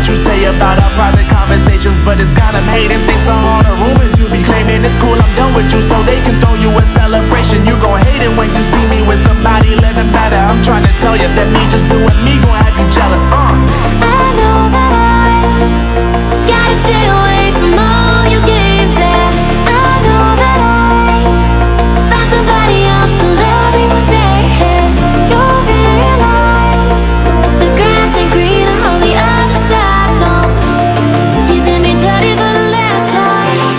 what you say about our private conversations, but it's got them hating. Thanks to all the rumors you be claiming. It's cool, I'm done with you, so they can throw you a celebration. You gon' hate it when you see me with somebody living better. I'm trying to tell you that me just doing me gon' have you jealous. I know that I gotta stay away from all your games. Yeah, I know that I find somebody else to love me one day. You'll realize the grass ain't greener on the other side. No, you did me dirty for the last time,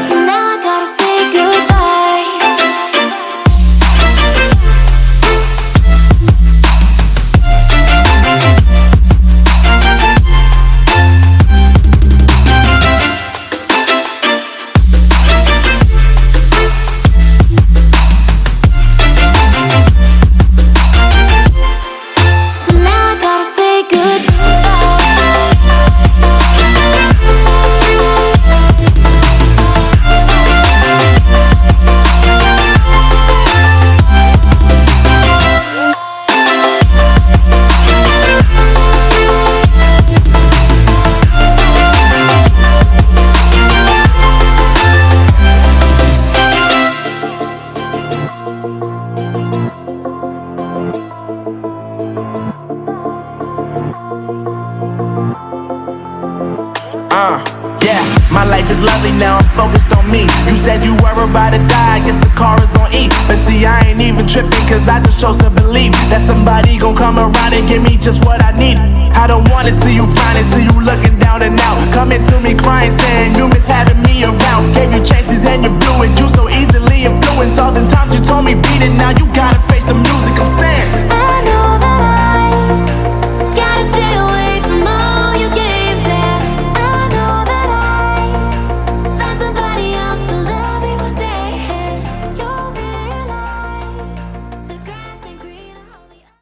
so now I gotta say goodbye. So now I gotta say Yeah, my life is lovely now, I'm focused on me. You said you were about to die, I guess the car is on E. But see, I ain't even tripping, cause I just chose to believe that somebody gon' come around and give me just what I need. I don't wanna see you flying, see you looking down and out, coming to me crying, saying you miss having me around.